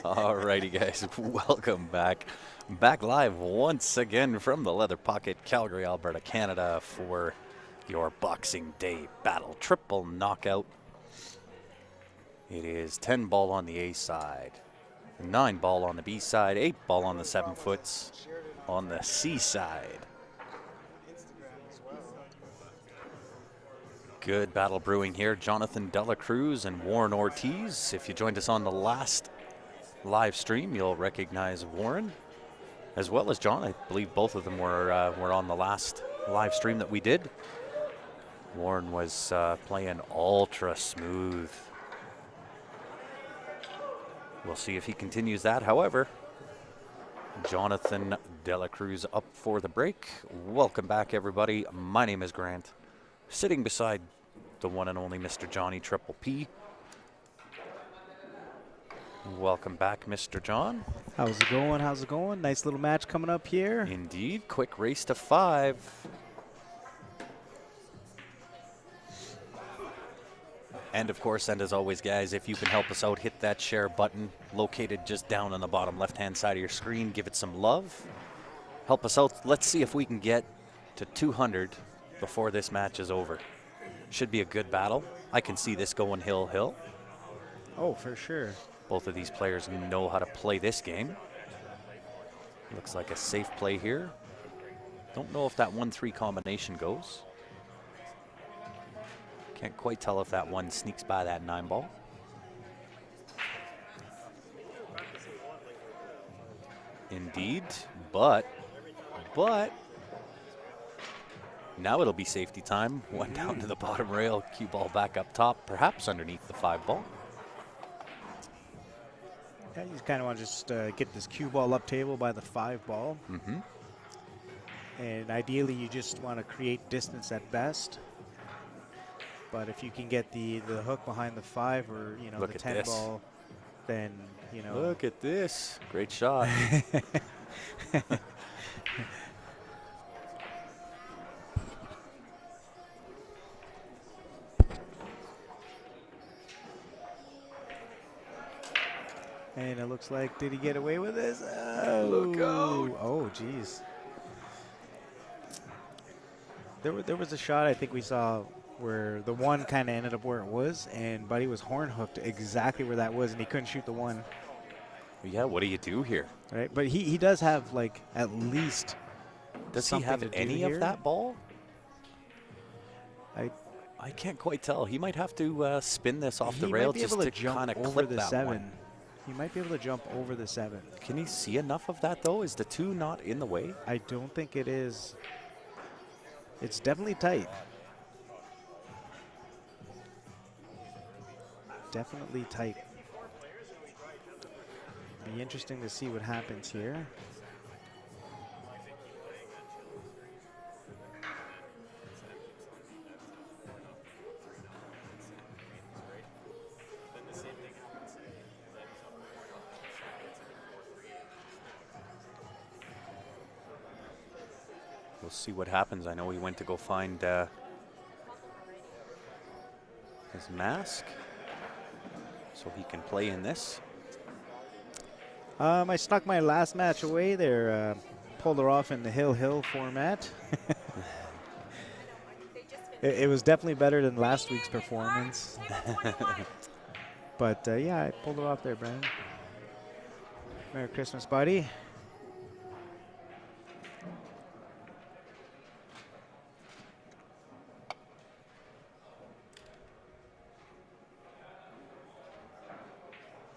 Alrighty, guys, welcome back. Back live once again from the Leather Pocket, Calgary, Alberta, Canada for your Boxing Day Battle Triple Knockout. It is 10 ball on the A side, 9 ball on the B side, 8 ball on the 7 foots on the C side. Good battle brewing here. Jonathan Dela Cruz and Warren Ortiz. If you joined us on the last live stream, you'll recognize Warren as well as John. I believe both of them were on the last live stream that we did. Warren was playing ultra smooth. We'll see if he continues that. However, Jonathan Dela Cruz up for the break. Welcome back, everybody. My name is Grant, sitting beside the one and only Mr. Johnny Triple P. Welcome back, Mr. John. How's it going? How's it going? Nice little match coming up here. Indeed. Quick race to 5. And of course, and as always, guys, if you can help us out, hit that share button located just down on the bottom left-hand side of your screen. Give it some love. Help us out. Let's see if we can get to 200 before this match is over. Should be a good battle. I can see this going hill-hill. Oh, for sure. Both of these players know how to play this game. Looks like a safe play here. Don't know if that 1-3 combination goes. Can't quite tell if that one sneaks by that 9 ball. Indeed, but now it'll be safety time. One down to the bottom rail, cue ball back up top, perhaps underneath the 5 ball. Yeah, you kind of want to just get this cue ball up table by the 5 ball. Mm-hmm. And ideally, you just want to create distance at best. But if you can get the hook behind the 5 or, you know, Look the at 10 this. ball, then, you know. Look at this. Great shot. And it looks like, did he get away with this? Oh, Look out. Oh, geez. There was a shot I think we saw where the 1 kind of ended up where it was, and Buddy was horn hooked exactly where that was, and he couldn't shoot the 1. Yeah, what do you do here? Right, but he does have like at least. Does he have any of that ball? I can't quite tell. He might have to spin this off the rail just to kind of clip that 7. one. He might be able to jump over the 7. Can he see enough of that though? Is the 2 not in the way? I don't think it is. It's definitely tight. Definitely tight. Be interesting to see what happens here. We'll see what happens. I know he went to go find his mask so he can play in this. I snuck my last match away there. Pulled her off in the hill format. It was definitely better than last week's performance. But yeah, I pulled her off there, Brandon. Merry Christmas, buddy.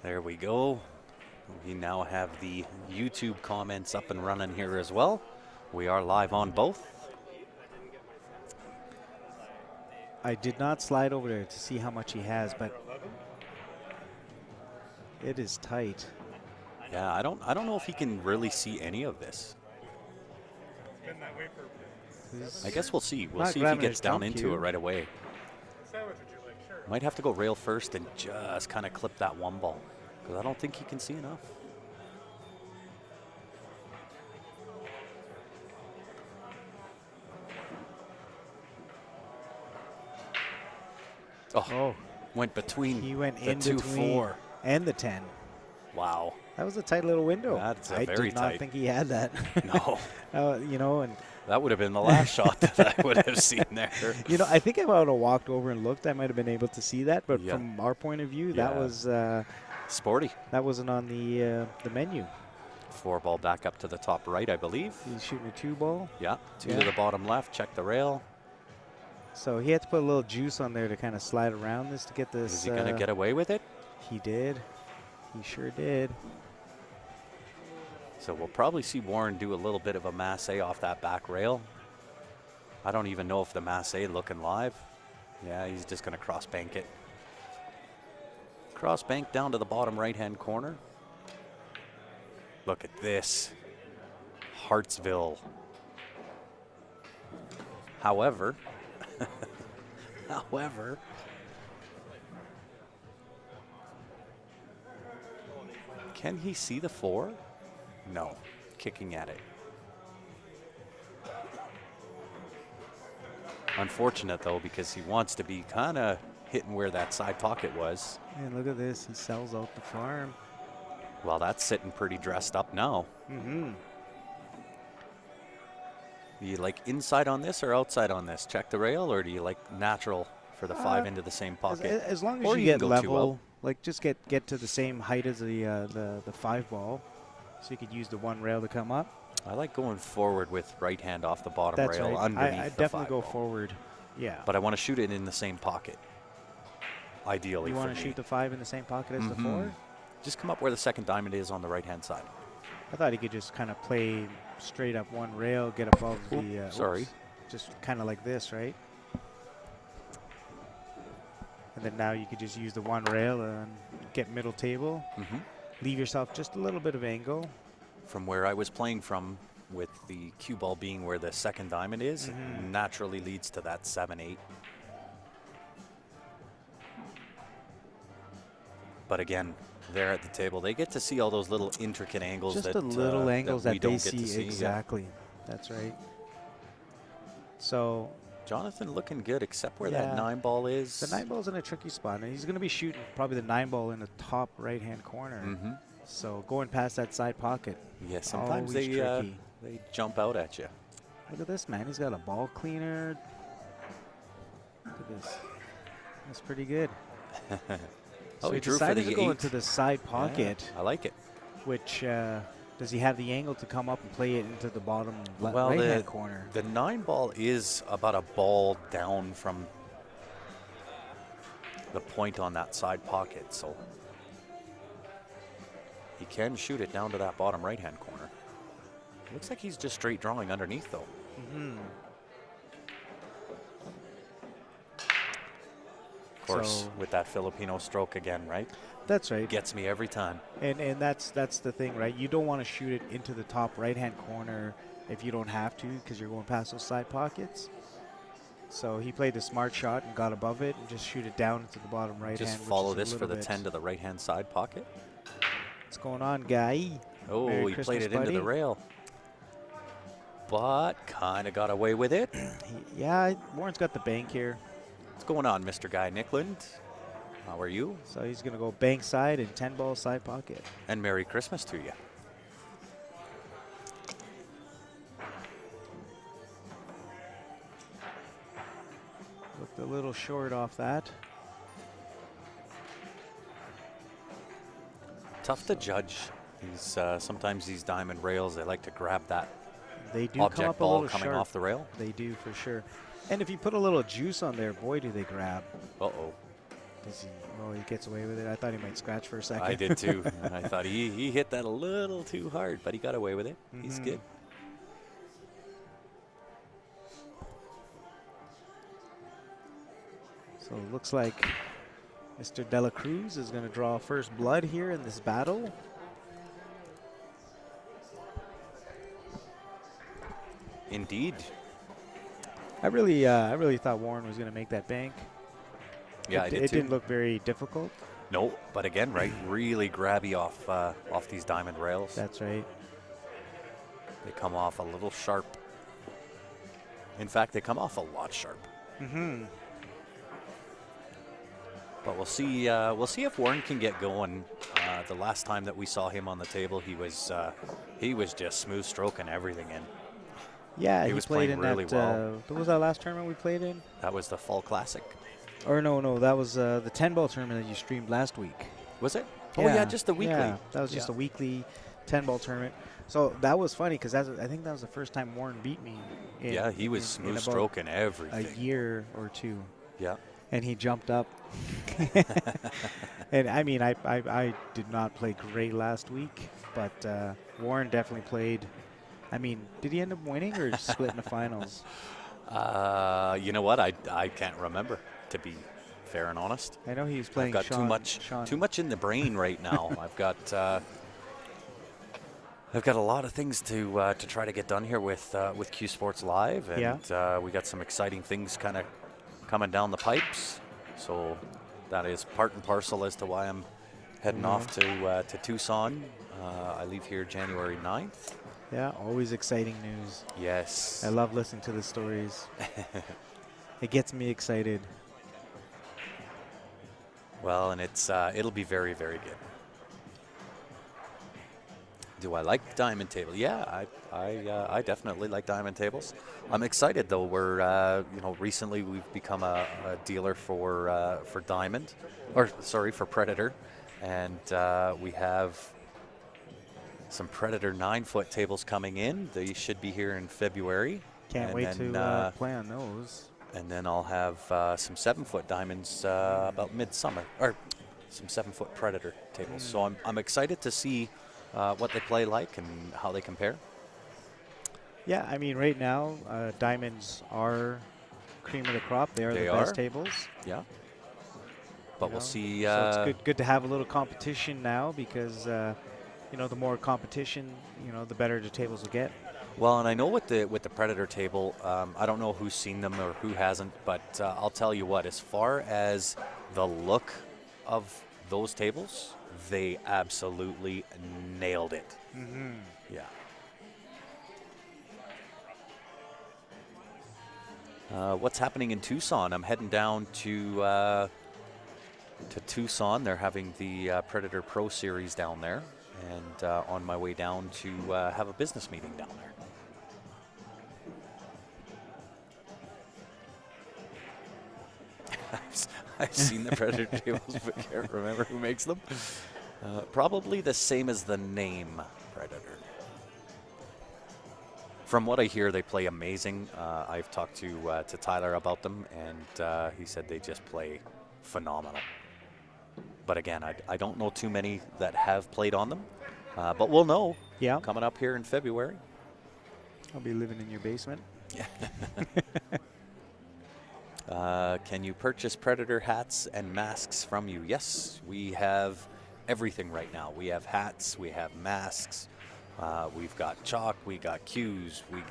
There we go. We now have the YouTube comments up and running here as well. We are live on both. I did not slide over there to see how much he has, but it is tight. Yeah, I don't know if he can really see any of this. I guess we'll see. We'll see if he gets down into it right away. Might have to go rail first and just kind of clip that 1 ball, because I don't think he can see enough. Oh, went between He went the in 2-4. between and the 10. Wow. That was a tight little window. That's I very did not tight. think he had that. No. You know, and That would have been the last shot that I would have seen there. you know, I think if I would have walked over and looked, I might have been able to see that. But Yeah. from our point of view, Yeah. that was Sporty. that wasn't on the menu. 4-ball back up to the top right, I believe. He's shooting a 2-ball. Yeah. 2 Yeah. to the bottom left. Check the rail. So he had to put a little juice on there to kind of slide around this to get this. Is he going to get away with it? He did. He sure did. So we'll probably see Warren do a little bit of a masse off that back rail. I don't even know if the masse looking live. Yeah, he's just going to cross bank it. Cross bank down to the bottom right-hand corner. Look at this. Hartsville. However, can he see the 4? No, kicking at it. Unfortunate though, because he wants to be kind of hitting where that side pocket was. And look at this. He sells out the farm. Well, that's sitting pretty dressed up now. Mm-hmm. Do you like inside on this or outside on this? Check the rail, or do you like natural for the 5 into the same pocket? As long as Or you you can get go 2 level, out. like just get to the same height as the 5-ball, so you could use the 1 rail to come up. I like going forward with right hand off the bottom That's rail right. underneath I the definitely 5 go ball. forward. Yeah. But I want to shoot it in the same pocket. Ideally, You for want to me. shoot the 5 in the same pocket as the 4? Just come up where the second diamond is on the right-hand side. I thought he could just kind of play straight up 1 rail, get above the. Sorry. Oops, just kind of like this, right? And then now you could just use the 1 rail and get middle table. Leave yourself just a little bit of angle. From where I was playing from, with the cue ball being where the second diamond is, naturally leads to that 7-8. But again, there at the table, they get to see all those little intricate angles Just that the little angles that that we they don't get to see. see. Yeah. Exactly. That's right. So Jonathan looking good, except where Yeah. that 9 ball is. the 9-ball's in a tricky spot, and he's going to be shooting probably the 9-ball in the top right-hand corner. So going past that side pocket. Yeah, sometimes always tricky. they jump out at you. Look at this, man. He's got a ball cleaner. Look at this. That's pretty good. Oh, So he he drew for decided the to go 8. into the side pocket, Yeah, I like it. which does he have the angle to come up and play it into the bottom Well, right-hand corner? The 9 ball is about a ball down from the point on that side pocket, so he can shoot it down to that bottom right-hand corner. Looks like he's just straight drawing underneath, though. Of course, So- with that Filipino stroke again, right? That's right. Gets me every time. And that's the thing, right? You don't want to shoot it into the top right-hand corner if you don't have to, because you're going past those side pockets. So he played the smart shot and got above it and just shoot it down into the bottom right hand. Just which follow is a this for little the bit. 10 to the right-hand side pocket. What's going on, guy? Oh, Merry he Christmas, played it into the buddy. rail. But kind of got away with it. Yeah, Warren's got the bank here. What's going on, Mr. Guy Nickland? How are you? So he's going to go bank side and 10-ball side pocket. And Merry Christmas to you. Looked a little short off that. Tough to judge. These sometimes these diamond rails, they like to grab that They do come object up a ball little coming sharp. off the rail. They do, for sure. And if you put a little juice on there, boy, do they grab. Uh-oh. Does he? Oh, he gets away with it. I thought he might scratch for a second. I did too. I thought he hit that a little too hard, but he got away with it. He's good. So it looks like Mr. De La Cruz is going to draw first blood here in this battle. Indeed. I really thought Warren was going to make that bank. Yeah, I did it too. didn't look very difficult. No, but again, right, really grabby off these diamond rails. That's right. They come off a little sharp. In fact, they come off a lot sharp. But we'll see. We'll see if Warren can get going. The last time that we saw him on the table, he was just smooth stroking everything in. Yeah, He was played playing in really that. well. What was that last tournament we played in? That was the Fall Classic. Or no, that was the 10-ball tournament that you streamed last week. Was it? Oh yeah, just the weekly. Yeah, that was just a weekly 10-ball tournament. So that was funny because I think that was the first time Warren beat me. Yeah, he was smooth stroking everything. A year or two. Yeah. And he jumped up. And I mean, I did not play great last week, but Warren definitely played. I mean, did he end up winning or split in the finals? You know what? I can't remember, to be fair and honest. I know he was playing. I've got too much in the brain right now. I've got a lot of things to try to get done here with Q Sports Live, and we got some exciting things kind of coming down the pipes. So that is part and parcel as to why I'm heading off to Tucson. I leave here January 9th. Yeah, always exciting news. Yes. I love listening to the stories. It gets me excited. Well, and it'll be very, very good. Do I like diamond table? Yeah, I definitely like diamond tables. I'm excited though. We're recently we've become a dealer for diamond, for Predator, and we have some Predator 9-foot tables coming in. They should be here in February. Can't wait to play on those. And then I'll have some 7-foot diamonds about midsummer, or some 7-foot Predator tables. So I'm excited to see what they play like and how they compare. Yeah, I mean, right now, diamonds are cream of the crop. They are the best tables. Yeah. But we'll see. So it's good to have a little competition now because, the more competition, the better the tables will get. Well, and I know with the Predator table, I don't know who's seen them or who hasn't, but I'll tell you what, as far as the look of those tables, they absolutely nailed it. Mm-hmm. Yeah. What's happening in Tucson? I'm heading down to Tucson. They're having the Predator Pro Series down there, and on my way down to have a business meeting down there. I've seen the Predator tables, but can't remember who makes them. Probably the same as the name Predator. From what I hear, they play amazing. I've talked to Tyler about them, and he said they just play phenomenal. But again, I don't know too many that have played on them, but we'll know. Yeah. Coming up here in February. I'll be living in your basement. Can you purchase Predator hats and masks from you? Yes, we have everything right now. We have hats, we have masks, we've got chalk, we got cues, we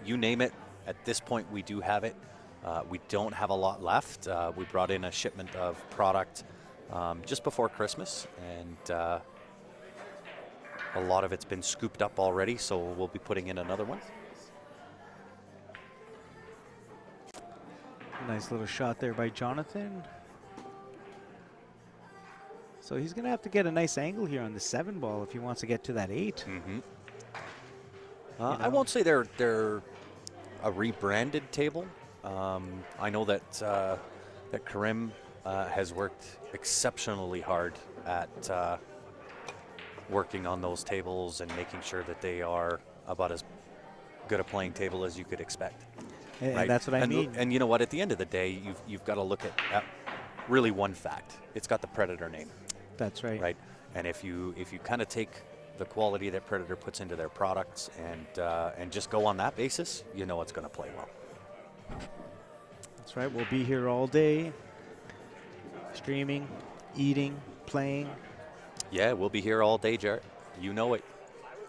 you name it. At this point, we do have it. We don't have a lot left. We brought in a shipment of product just before Christmas, and a lot of it's been scooped up already, so we'll be putting in another one. Nice little shot there by Jonathan. So he's going to have to get a nice angle here on the 7-ball if he wants to get to that 8. Mm-hmm. I won't say they're a rebranded table. I know that that Karim has worked exceptionally hard at working on those tables and making sure that they are about as good a playing table as you could expect. And right? that's what I mean. And you know what? At the end of the day, you've got to look at really one fact. It's got the Predator name. That's right. Right. And if you kind of take the quality that Predator puts into their products and just go on that basis, you know it's going to play well. That's right. We'll be here all day, streaming, eating, playing. Yeah, we'll be here all day, Jarrett. You know it.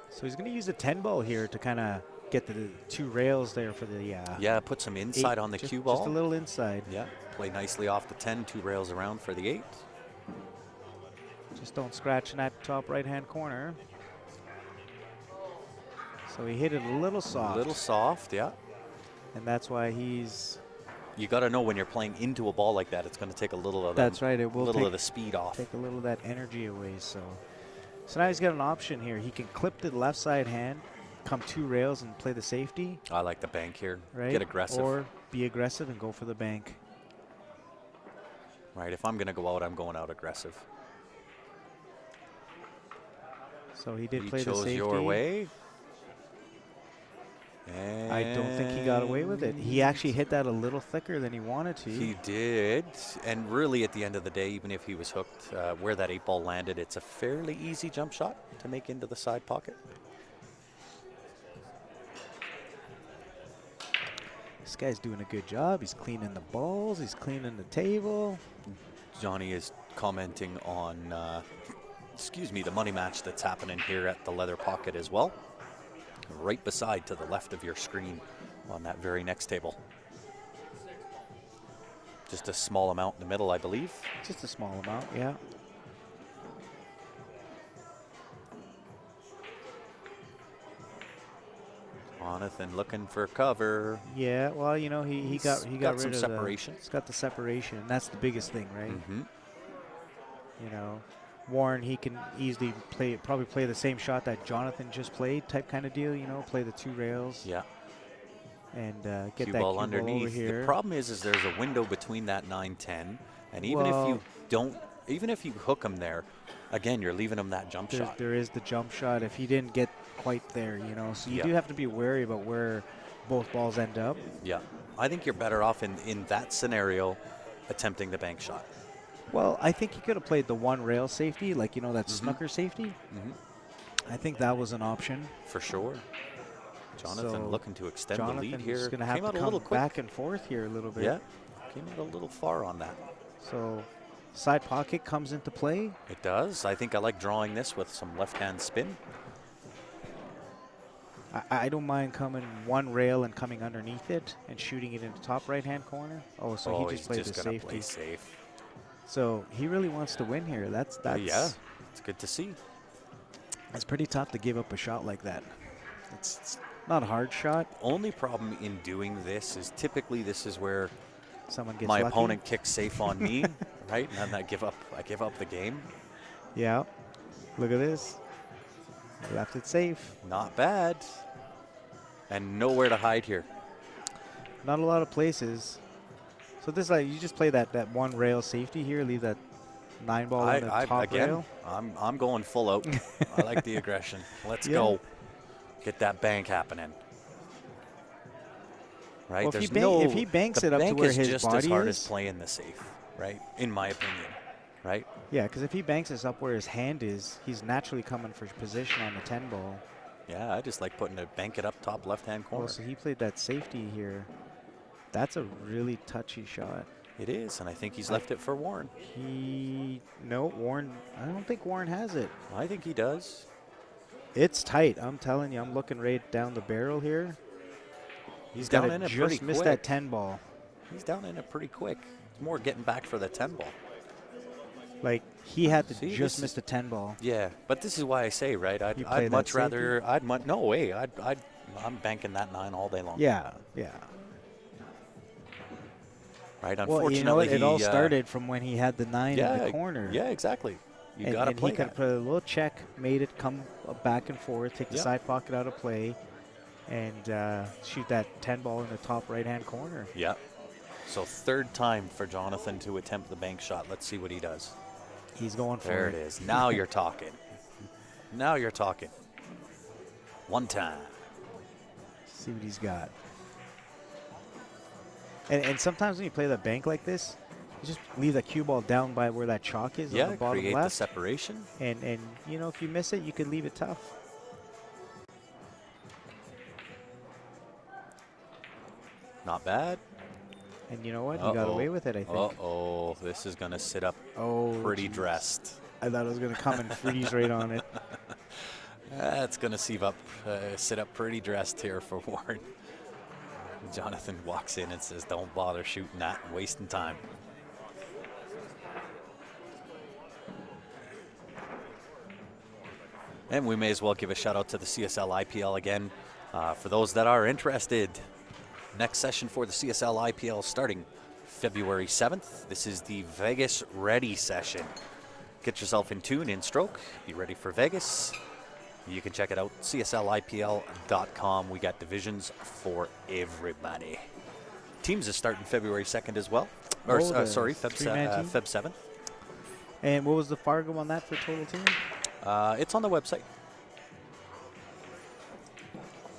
So he's going to use a 10-ball here to kind of get the 2 rails there for the yeah, put some inside 8, on the cue ball. Just a little inside. Yeah, play nicely off the 10, 2 rails around for the 8. Just don't scratch in that top right-hand corner. So he hit it a little soft. A little soft, yeah. And that's why he's you got to know when you're playing into a ball like that, it's going to take a little of That's right. It will of the speed off. take a little of that energy away. So now he's got an option here. He can clip the left side hand, come 2 rails and play the safety. I like the bank here. Right. Get aggressive. Or be aggressive and go for the bank. Right. If I'm going to go out, I'm going out aggressive. So he did play the chose safety. your way. And I don't think he got away with it. He actually hit that a little thicker than he wanted to. He did. And really, at the end of the day, even if he was hooked, where that 8-ball landed, it's a fairly easy jump shot to make into the side pocket. This guy's doing a good job. He's cleaning the balls. He's cleaning the table. Johnny is commenting on, the money match that's happening here at the leather pocket as well. Right beside to the left of your screen on that very next table. Just a small amount in the middle, I believe. Just a small amount, yeah. Jonathan looking for cover. Yeah, well, you know, he got rid some of separation. He's got the separation, and that's the biggest thing, right? Mm-hmm. You know, Warren, he can easily probably play the same shot that Jonathan just played, type kind of deal. You know, play the 2 rails. Yeah. And get that cue ball ball underneath. over here. The problem is there's a window between that 9-10, and even if you hook him there, again, you're leaving him that jump shot. There is the jump shot if he didn't get quite there, you know. So you do have to be wary about where both balls end up. Yeah. I think you're better off in that scenario attempting the bank shot. Well, I think he could have played the 1 rail safety, like, you know, that snooker safety. I think that was an option. For sure. Jonathan So looking to extend the lead here. Jonathan's going to have to come back and forth here a little bit. Yeah, came out a little far on that. So side pocket comes into play. It does. I think I like drawing this with some left-hand spin. I don't mind coming 1 rail and coming underneath it and shooting it in the top right-hand corner. Oh, so he just played the safety. Play safe. So he really wants to win here. That's yeah, it's good to see. It's pretty tough to give up a shot like that. It's not a hard shot. Only problem in doing this is typically this is where someone gets my lucky. opponent kicks safe on me, right? And then I give up the game. Yeah. Look at this. Left it safe. Not bad. And nowhere to hide here. Not a lot of places. So this, like, you just play that 1 rail safety here, leave that 9 ball on the top rail. I'm going full out. I like the aggression. Let's go. Get that bank happening. Right? Well, if he banks it up to where his body is, just as hard as playing the safe, right? In my opinion, right? Yeah, because if he banks this up where his hand is, he's naturally coming for position on the 10 ball. Yeah, I just like putting it, bank it up top left-hand corner. Oh, so he played that safety here. That's a really touchy shot. It is, and I think he's left it for Warren. Warren, I don't think Warren has it. I think he does. It's tight. I'm telling you, I'm looking right down the barrel here. He's down in it pretty quick. Just missed that 10 ball. He's down in it pretty quick. It's more getting back for the 10 ball. Like, he had to just miss the 10 ball. Yeah, but this is why I say, right? I'd much rather. No way. I'm banking that 9 all day long. Yeah. Right. Well, Unfortunately, you know what? It all started from when he had the 9 in the corner. Yeah, exactly. You got to play he could put a little check, made it come back and forth, take the side pocket out of play, and shoot that 10 ball in the top right-hand corner. Yeah. So 3rd time for Jonathan to attempt the bank shot. Let's see what he does. He's going for it. There it is. Now you're talking. Now you're talking. 1 time. See what he's got. And sometimes when you play the bank like this, you just leave that cue ball down by where that chalk is on the bottom create left. The separation. And you know, if you miss it, you could leave it tough. Not bad. And you know what? You got away with it, I think. Uh-oh. This is going to sit up pretty dressed. I thought it was going to come and freeze right on it. That's going to sit up pretty dressed here for Warren. Jonathan walks in and says, don't bother shooting that and wasting time. And we may as well give a shout out to the CSL IPL again. For those that are interested, Next session for the CSL IPL starting February 7th. This is the Vegas Ready session. Get yourself in tune, in stroke, be ready for Vegas. You can check it out, cslipl.com. We got divisions for everybody. Teams is starting February 2nd as well. Or, sorry, Feb 7th. And what was the Fargo on that for total team? It's on the website.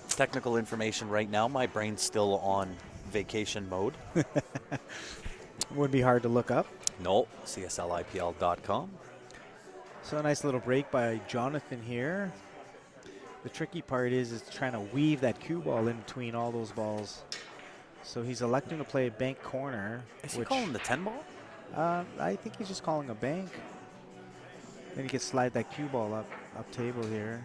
Technical information right now. My brain's still on vacation mode. Would be hard to look up. No, cslipl.com. So a nice little break by Jonathan here. The tricky part is trying to weave that cue ball in between all those balls. So he's electing to play a bank corner. Is he calling the 10 ball? I think he's just calling a bank. Then he can slide that cue ball up table here.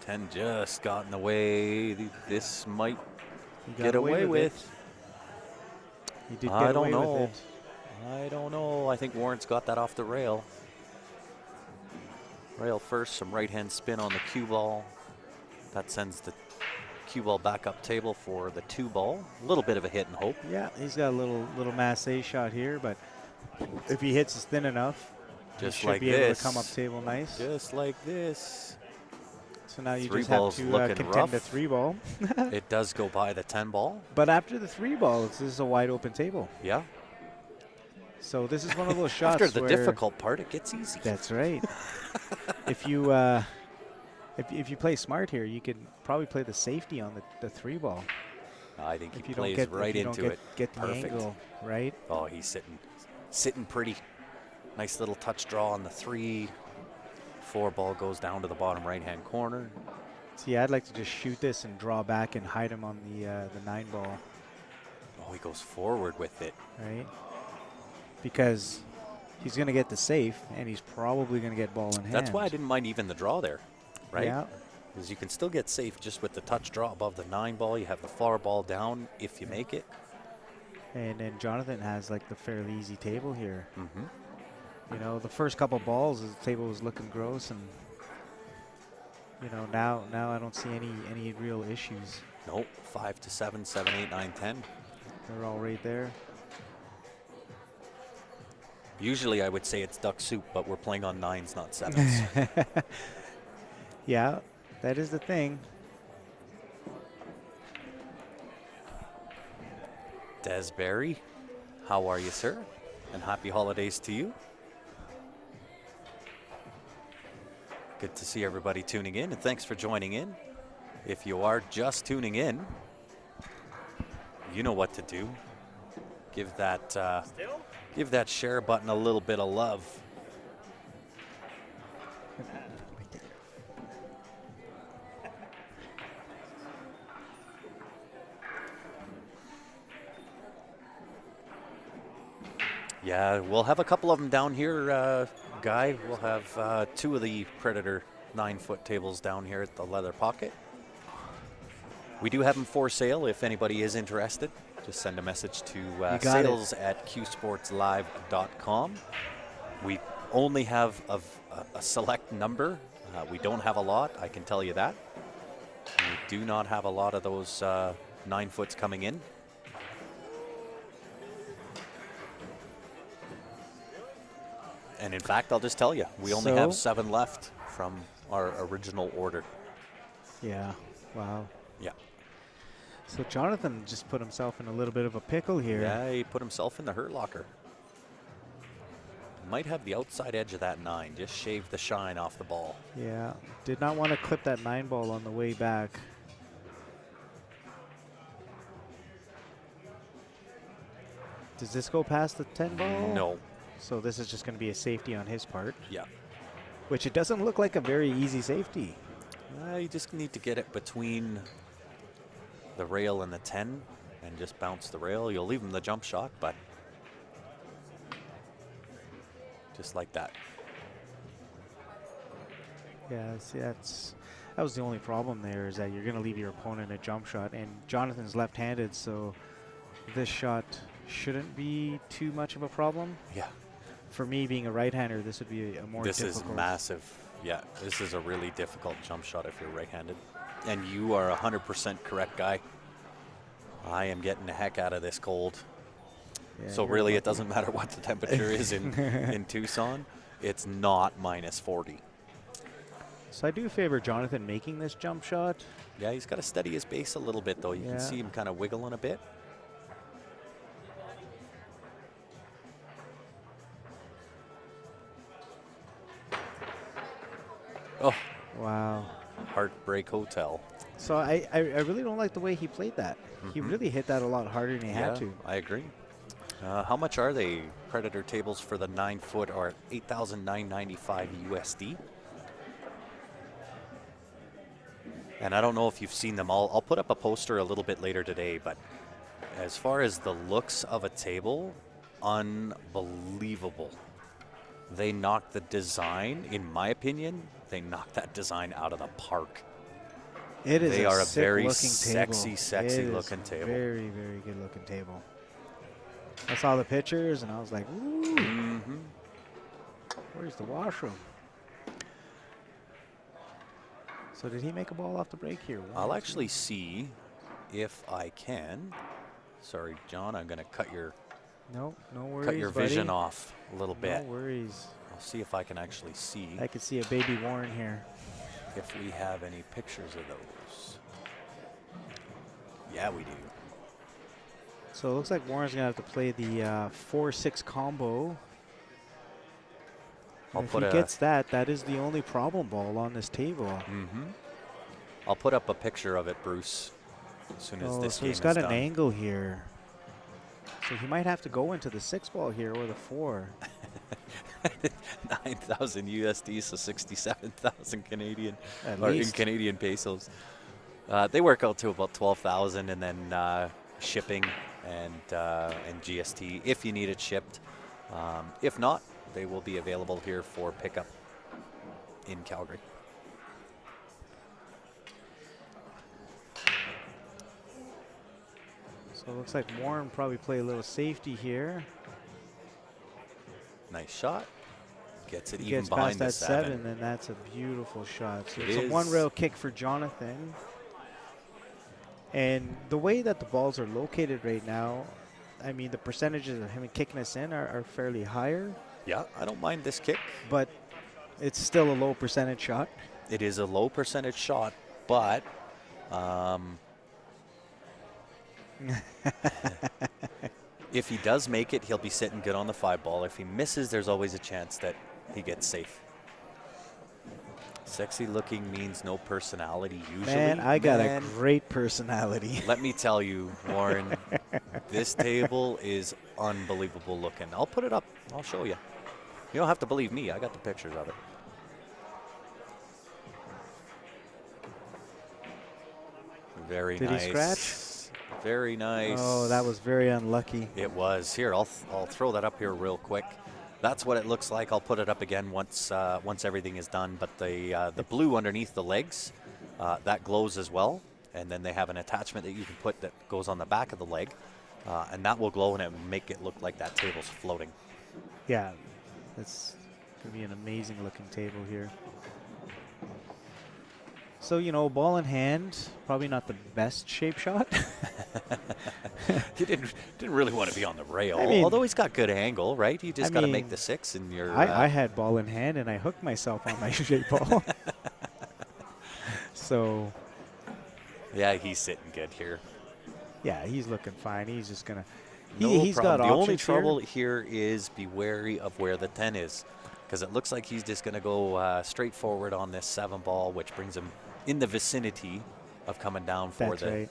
10 just got in the way. This might get away with. He did get away with it. I don't know. I think Warren's got that off the rail. Rail first, some right-hand spin on the cue ball. That sends the cue ball back up table for the 2 ball. A little bit of a hit and hope. Yeah, he's got a little massé shot here, but if he hits us thin enough, just he should like be this. able to come up table nice. Just like this. So now you 3 just have ball's to looking contend rough. the 3 ball. It does go by the 10 ball. But after the 3 ball, this is a wide open table. Yeah. So this is one of those shots After the where difficult part, it gets easy. That's right. If you if you play smart here, you can probably play the safety on the 3 ball. I think he If you plays don't get, right if you into don't it. get the Perfect. angle right. Oh, he's sitting pretty. Nice little touch draw on the 3. 4 ball goes down to the bottom right-hand corner. See, I'd like to just shoot this and draw back and hide him on the 9 ball. Oh, he goes forward with it. Right. Because he's going to get the safe, and he's probably going to get ball in hand. That's why I didn't mind even the draw there, right? Yeah. Because you can still get safe just with the touch draw above the 9 ball. You have the far ball down if you make it. And then Jonathan has like the fairly easy table here. Mm-hmm. You know, the first couple balls, the table was looking gross, and you know now I don't see any real issues. Nope. 5 to 7, 7, 8, 9, 10. They're all right there. Usually I would say it's duck soup, but we're playing on 9s, not 7s. Yeah, that is the thing. Des Barry, how are you, sir? And happy holidays to you. Good to see everybody tuning in, and thanks for joining in. If you are just tuning in, you know what to do. Give that share button a little bit of love. Yeah, we'll have a couple of them down here, Guy. We'll have 2 of the Predator 9-foot tables down here at the Leather Pocket. We do have them for sale if anybody is interested. Just send a message to sales@qsportslive.com. We only have a select number. We don't have a lot, I can tell you that. We do not have a lot of those 9-foots coming in. And in fact, I'll just tell you, we only have 7 left from our original order. Yeah, wow. Yeah. So Jonathan just put himself in a little bit of a pickle here. Yeah, he put himself in the hurt locker. Might have the outside edge of that 9, just shaved the shine off the ball. Yeah, did not want to clip that 9 ball on the way back. Does this go past the 10 ball? No. So this is just going to be a safety on his part. Yeah. Which it doesn't look like a very easy safety. You just need to get it between the rail and the 10 and just bounce the rail. You'll leave him the jump shot, but just like that. Yeah, see, that was the only problem there, is that you're going to leave your opponent a jump shot, and Jonathan's left-handed, so this shot shouldn't be too much of a problem. Yeah. For me, being a right-hander, this would be a more difficult. This is massive. Yeah, this is a really difficult jump shot if you're right-handed. And you are 100% correct, Guy. I am getting the heck out of this cold. Yeah, So you're really, lucky. it doesn't matter what the temperature is in Tucson. It's not minus 40. So I do favor Jonathan making this jump shot. Yeah, he's got to steady his base a little bit, though. You can see him kind of wiggling a bit. Oh, Wow. Heartbreak Hotel. So I really don't like the way he played that. He really hit that a lot harder than he had to. I agree. How much are they? Predator tables for the 9-foot are $8,995 USD. And I don't know if you've seen them all. I'll put up a poster a little bit later today, but as far as the looks of a table, unbelievable. They knocked the design, in my opinion, they knocked that design out of the park. It is They are a very sick-looking sexy, table. sexy looking table. Very, very good looking table. I saw the pictures and I was like, ooh, where's the washroom? So did he make a ball off the break here? I'll actually see if I can. Sorry, John, I'm going to cut your No worries, cut your buddy. vision off a little bit. No worries. I'll see if I can actually see I could see a baby Warren here. if we have any pictures of those. Yeah, we do. So it looks like Warren's going to have to play the 4-6 combo. And if he gets that, that is the only problem ball on this table. I'll put up a picture of it, Bruce, as soon as this so game he's is got done. an angle here. So he might have to go into the 6 ball here or the 4. 9,000 USD, so 67,000 Canadian, At or in least. Canadian pesos. They work out to about 12,000, and then shipping and GST if you need it shipped. If not, they will be available here for pickup in Calgary. So it looks like Warren probably play a little safety here. Nice shot. Gets it He even gets behind past that the 7, then that's a beautiful shot. So It it's a is. one-rail kick for Jonathan. And the way that the balls are located right now, I mean, the percentages of him kicking us in are fairly higher, Yeah, I don't mind this kick. but it's still a low percentage shot. It is a low percentage shot, but if he does make it, he'll be sitting good on the 5 ball. If he misses, there's always a chance that he gets safe. Sexy looking means no personality usually. Man, I got a great personality. Let me tell you, Warren, this table is unbelievable looking. I'll put it up. I'll show you. You don't have to believe me. I got the pictures of it. Very Did nice. he scratch? Very nice. Oh, that was very unlucky. It was. Here, I'll throw that up here real quick. That's what it looks like. I'll put it up again once everything is done. But the blue underneath the legs, that glows as well. And then they have an attachment that you can put that goes on the back of the leg. And that will glow and it will make it look like that table's floating. Yeah, it's going to be an amazing looking table here. So, you know, ball in hand, probably not the best shape shot. He didn't really want to be on the rail, I mean, although he's got good angle, right? You just got to make mean, the 6 and you're. I had ball in hand and I hooked myself on my shape ball. So. Yeah, he's sitting good here. Yeah, he's looking fine. He's just going to. He's got The only options trouble here is be wary of where the 10 is, because it looks like he's just going to go straight forward on this 7 ball, which brings him in the vicinity of coming down for the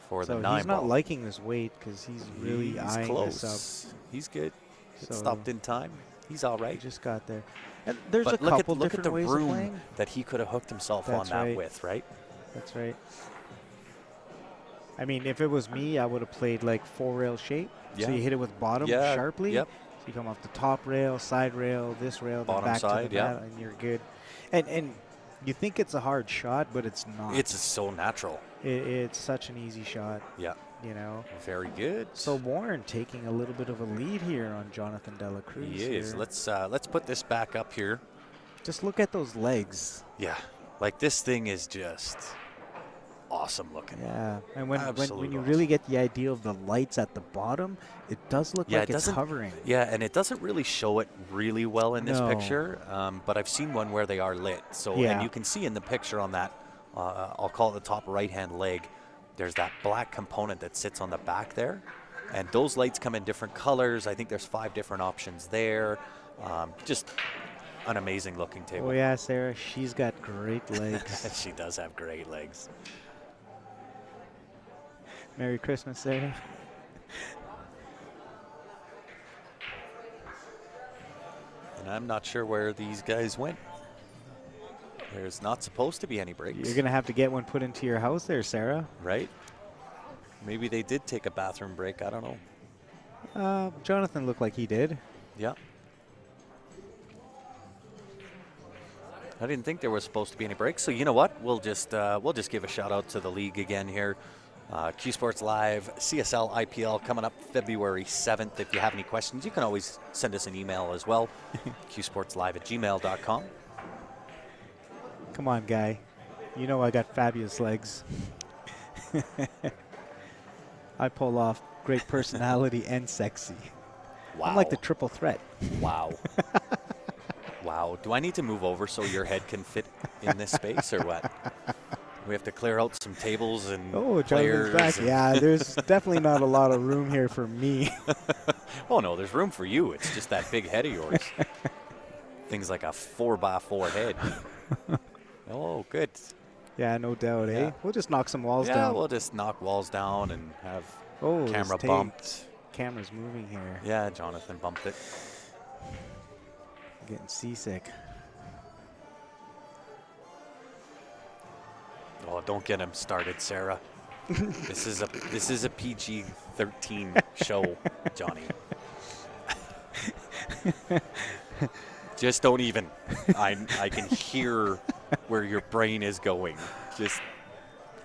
9 ball. He's not liking this weight because he's really eyeing close. this up. He's good. So Stopped in time. He's all right. He just got there. And there's But a look couple at different the ways of room playing. that he could have hooked himself That's on that right. with, right? That's right. I mean, if it was me, I would have played like 4-rail shape. Yeah. So you hit it with bottom sharply. Yep. So you come off the top rail, side rail, this rail, Bottom then back side, to the yeah. mat, and you're good. And you think it's a hard shot, but it's not. It's so natural. It's such an easy shot, Yeah. you know. Very good. So Warren taking a little bit of a lead here on Jonathan Dela Cruz. He is. here. Let's put this back up here. Just look at those legs. Yeah. Like this thing is just awesome looking. Yeah, and when Absolute you awesome. really get the idea of the lights at the bottom, it does look Yeah, like it it's doesn't. hovering. Yeah, and it doesn't really show it really well in this No. picture. But I've seen one where they are lit. So, and Yeah. you can see in the picture on that, I'll call it the top right-hand leg. There's that black component that sits on the back there, and those lights come in different colors. I think there's 5 different options there. Just an amazing looking table. Oh yeah, Sarah, she's got great legs. She does have great legs. Merry Christmas, Sarah. And I'm not sure where these guys went. There's not supposed to be any breaks. You're gonna have to get one put into your house there, Sarah. Right? Maybe they did take a bathroom break. I don't know. Jonathan looked like he did. Yeah. I didn't think there was supposed to be any breaks. So you know what? We'll just give a shout out to the league again here. Q Sports Live, CSL IPL coming up February 7th. If you have any questions, you can always send us an email as well. qsportslive@gmail.com. Come on, guy. You know I got fabulous legs. I pull off great personality and sexy. Wow. I'm like the triple threat. Wow. Wow. Do I need to move over so your head can fit in this space or what? We have to clear out some tables and players. Jonathan's back. Yeah, there's definitely not a lot of room here for me. Oh, no, there's room for you. It's just that big head of yours. Things like a 4x4 head. Oh, good. Yeah, no doubt, eh? Yeah. We'll just knock some walls Yeah, down. we'll just knock walls down and have this camera tape. bumped. Camera's moving here. Yeah, Jonathan bumped it. Getting seasick. Oh, don't get him started, Sarah. This is a PG-13 show, Johnny. Just don't even. I can hear where your brain is going. Just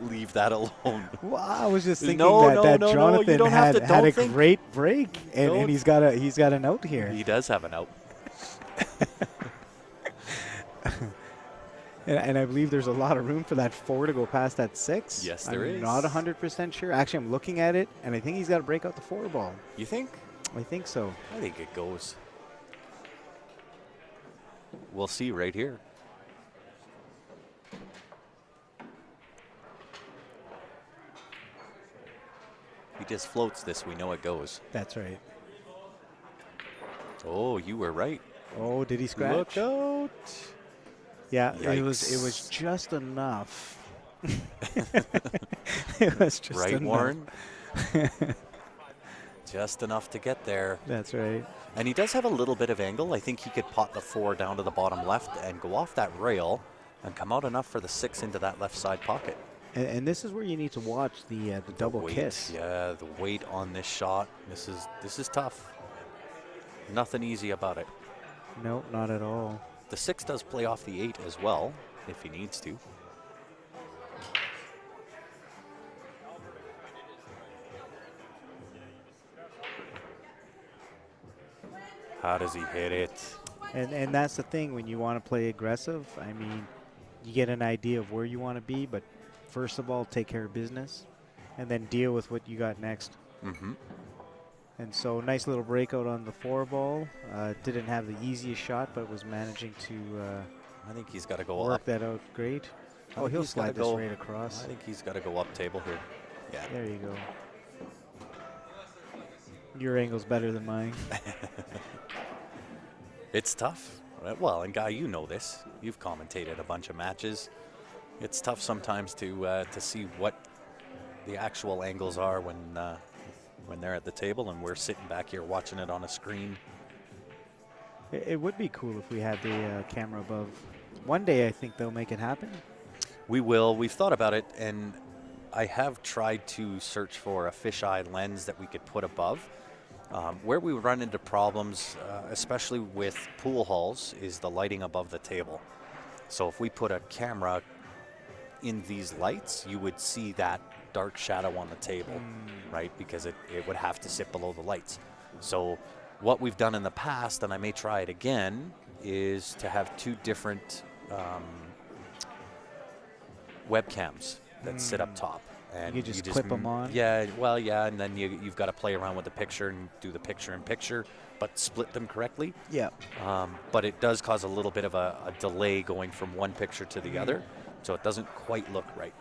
leave that alone. Well, I was just thinking No, that you Jonathan don't have to- had don't a think. great break, and Don't. he's got a note here. He does have an out. And I believe there's a lot of room for that 4 to go past that 6. Yes, there I'm is. not 100% sure. Actually, I'm looking at it, and I think he's got to break out the 4 ball. You think? I think so. I think it goes. We'll see right here. He just floats this. We know it goes. That's right. Oh, you were right. Oh, did he scratch? Look out. Yeah, it Yikes. was just enough. It was just Right, enough. Warren? Just enough to get there. That's right. And he does have a little bit of angle. I think he could pot the 4 down to the bottom left and go off that rail and come out enough for the 6 into that left side pocket. And this is where you need to watch the double weight, kiss. Yeah, the weight on this shot. This is tough. Nothing easy about it. No, not at all. The 6 does play off the 8 as well, if he needs to. How does he hit it? And that's the thing, when you want to play aggressive, I mean, you get an idea of where you want to be, but first of all, take care of business, and then deal with what you got next. Mm-hmm. And so, nice little breakout on the 4 ball. Didn't have the easiest shot, but was managing to I think he's got to go work up. that out great. I Oh, think he'll he's gotta slide this go- right across. I think he's got to go up table here. Yeah. There you go. Your angle's better than mine. It's tough. Well, and Guy, you know this. You've commentated a bunch of matches. It's tough sometimes to see what the actual angles are when they're at the table and we're sitting back here watching it on a screen. It would be cool if we had the camera above. One day, I think they'll make it happen. We will. We've thought about it, and I have tried to search for a fisheye lens that we could put above. Where we run into problems, especially with pool halls, is the lighting above the table. So if we put a camera in these lights, you would see that dark shadow on the table, right? Because it would have to sit below the lights. So what we've done in the past, and I may try it again, is to have 2 different webcams that sit up top. And you just clip them on? Yeah, well, yeah, and then you've got to play around with the picture and do the picture-in-picture, but split them correctly. Yeah. But it does cause a little bit of a delay going from one picture to the other, so it doesn't quite look right.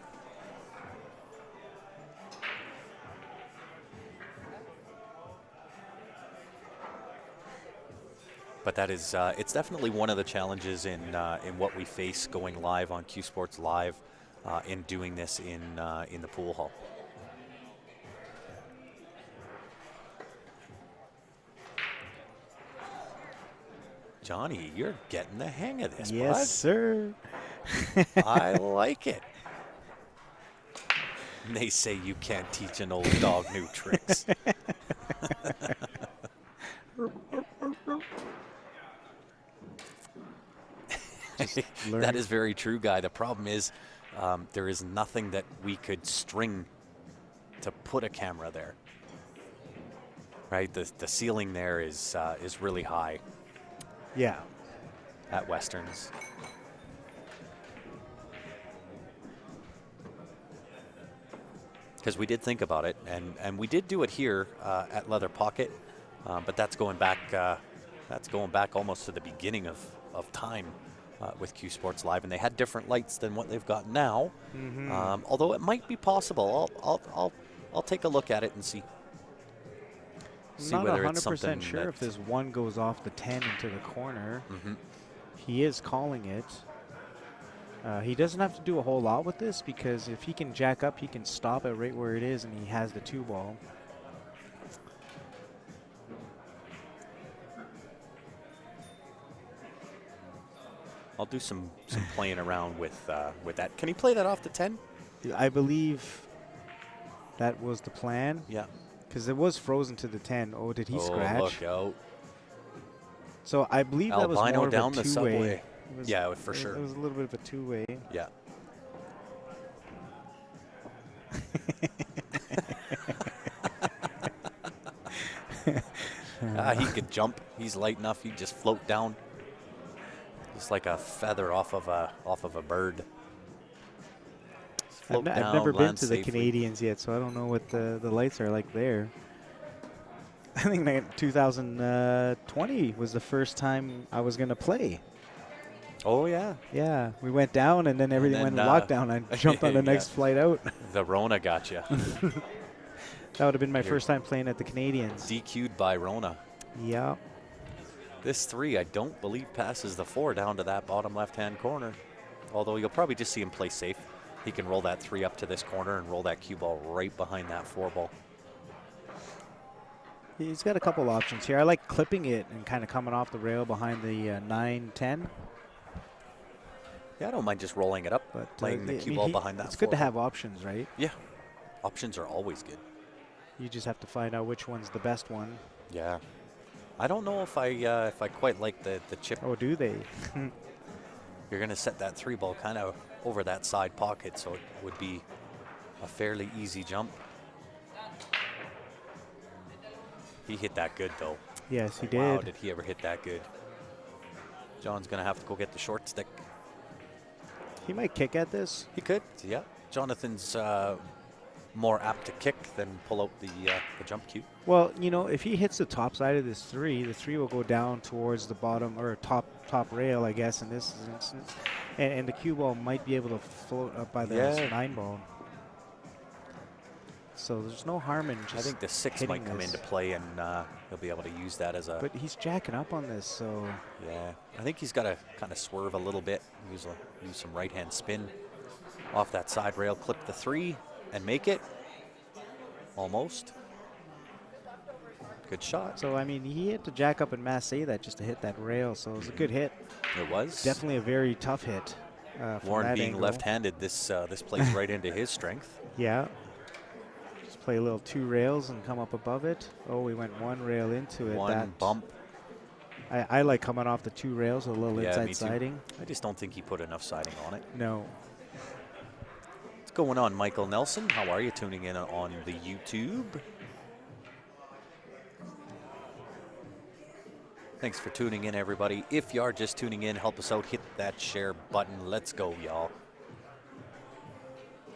But that is, it's definitely one of the challenges in what we face going live on Q Sports Live, in doing this in the pool hall. Johnny, you're getting the hang of this, bud. Yes, sir. I like it. And they say you can't teach an old dog new tricks. That is very true, Guy. The problem is there is nothing that we could string to put a camera there. Right? The ceiling there is really high. Yeah. At Westerns. Because we did think about it, and we did do it here at Leather Pocket, but that's going back almost to the beginning of time with Q Sports Live, and they had different lights than what they've got now. Although it might be possible, I'll take a look at it and see. I'm not whether it's 100% sure if this one goes off the 10 into the corner. He is calling it. He doesn't have to do a whole lot with this, because if he can jack up, he can stop it right where it is, and he has the 2-ball. I'll do some playing around with that. Can he play that off the 10? I believe that was the plan. Yeah. Because it was frozen to the 10. Oh, did he scratch? Look out. So I believe that was more down of a the two-way. subway. Yeah, for sure. It was a little bit of a two-way. Yeah. He could jump. He's light enough. He'd just float down, just like a feather off of a bird. I've never been to the Canadians yet, so I don't know what the lights are like there. I think that 2020 was the first time I was going to play. Oh, yeah. Yeah, we went down, and then everything went in lockdown. I jumped on the next flight out. The Rona got you. That would have been my first time playing at the Canadians. DQ'd by Rona. Yeah. This 3, I don't believe, passes the 4 down to that bottom left-hand corner. Although you'll probably just see him play safe. He can roll that 3 up to this corner and roll that cue ball right behind that 4 ball. He's got a couple options here. I like clipping it and kind of coming off the rail behind the 9-10. Yeah, I don't mind just rolling it up, but playing the cue ball behind that. It's good to have options, right? Yeah, options are always good. You just have to find out which one's the best one. Yeah, I don't know if I quite like the chip. Oh, do they? You're gonna set that 3 ball kind of over that side pocket, so it would be a fairly easy jump. He hit that good, though. Yes, he did. Wow, did he ever hit that good? John's gonna have to go get the short stick. He might kick at this. He could, yeah. Jonathan's more apt to kick than pull out the jump cue. Well, you know, if he hits the top side of this 3, the 3 will go down towards the bottom or top rail, I guess, in this instance. And the cue ball might be able to float up by the 9 ball. So there's no harm in just I think the 6 might come into play, and he'll be able to use that as a... But he's jacking up on this, so... Yeah, I think he's got to kind of swerve a little bit, use some right-hand spin off that side rail, clip the 3, and make it. Almost. Good shot. So, I mean, he had to jack up and massé that just to hit that rail, so it was a good hit. It was. Definitely a very tough hit. Warren being left-handed, this plays right into his strength. Yeah. Just play a little 2 rails and come up above it. Oh, we went 1 rail into it. One bump. I like coming off the 2 rails, a little inside siding. I just don't think he put enough siding on it. No. What's going on, Michael Nelson? How are you tuning in on the YouTube? Thanks for tuning in, everybody. If you are just tuning in, help us out. Hit that share button. Let's go, y'all.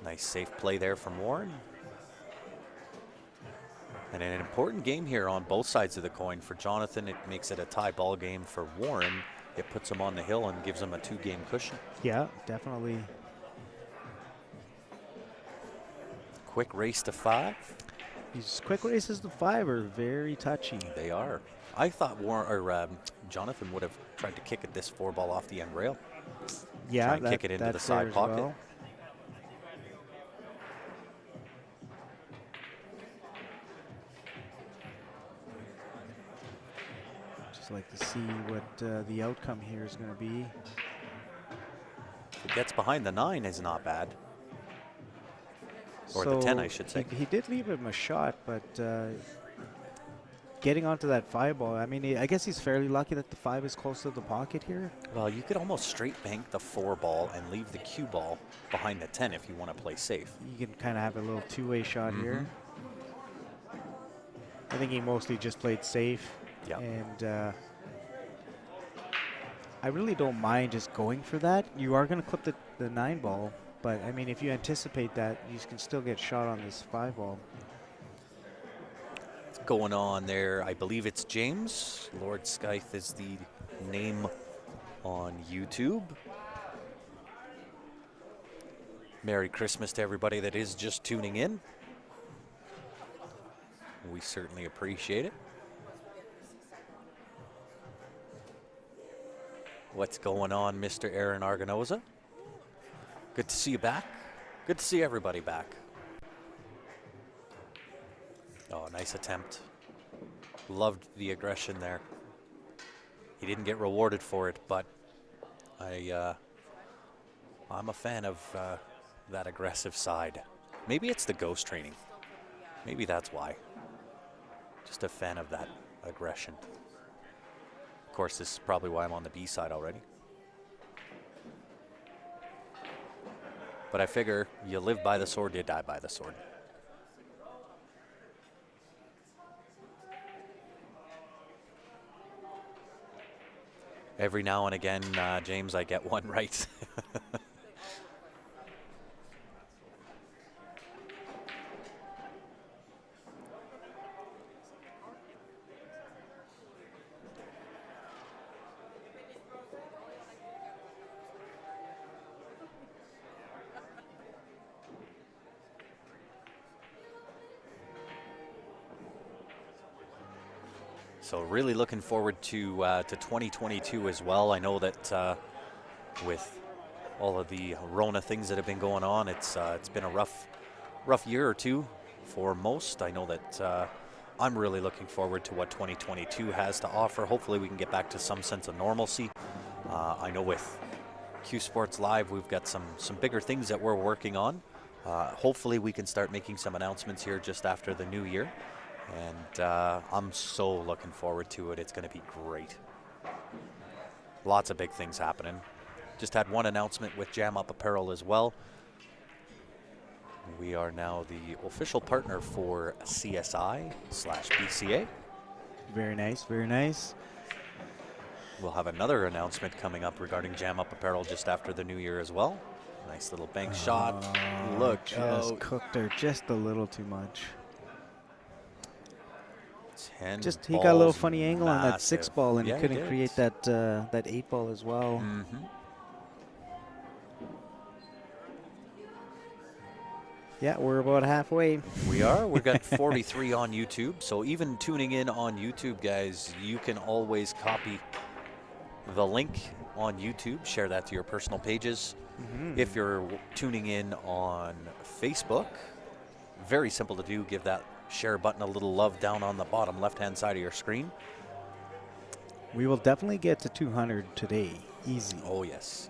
Nice safe play there from Warren. And an important game here on both sides of the coin. For Jonathan, it makes it a tie ball game. For Warren, it puts him on the hill and gives him a 2-game cushion. Yeah, definitely. Quick race to 5. These quick races to 5 are very touchy. They are. I thought Jonathan would have tried to kick at this 4-ball off the end rail. Yeah, Try and kick it into the side pocket. Well. Just like to see what the outcome here is going to be. If it gets behind the 9 is not bad. Or So the 10, I should say. He did leave him a shot, but getting onto that 5-ball, I mean, I guess he's fairly lucky that the 5 is close to the pocket here. Well, you could almost straight bank the 4-ball and leave the cue ball behind the 10 if you want to play safe. You can kind of have a little two-way shot here. I think he mostly just played safe. Yeah. And I really don't mind just going for that. You are going to clip the 9-ball, but I mean, if you anticipate that, you can still get shot on this 5-ball. What's going on there? I believe it's James. Lord Scythe is the name on YouTube. Merry Christmas to everybody that is just tuning in. We certainly appreciate it. What's going on, Mr. Aaron Arganoza? Good to see you back. Good to see everybody back. Oh, nice attempt. Loved the aggression there. He didn't get rewarded for it, but I'm a fan of that aggressive side. Maybe it's the ghost training. Maybe that's why. Just a fan of that aggression. Of course, this is probably why I'm on the B side already. But I figure you live by the sword, you die by the sword. Every now and again, James, I get one right. So really looking forward to 2022 as well. I know that with all of the Rona things that have been going on, it's been a rough year or two for most. I know that I'm really looking forward to what 2022 has to offer. Hopefully we can get back to some sense of normalcy. I know with Q Sports Live, we've got some bigger things that we're working on. Hopefully we can start making some announcements here just after the new year. And I'm so looking forward to it. It's going to be great. Lots of big things happening. Just had one announcement with Jam Up Apparel as well. We are now the official partner for CSI/BCA. Very nice, very nice. We'll have another announcement coming up regarding Jam Up Apparel just after the new year as well. Nice little bank shot. Look just out. cooked her just a little too much. He got a little funny angle on that 6-ball, and he couldn't create that 8-ball as well. Yeah, we're about halfway. We are. We've got 43 on YouTube. So even tuning in on YouTube, guys, you can always copy the link on YouTube, share that to your personal pages. If you're tuning in on Facebook, very simple to do. Give that share button a little love down on the bottom left-hand side of your screen. We will definitely get to 200 today, easy. Oh, yes.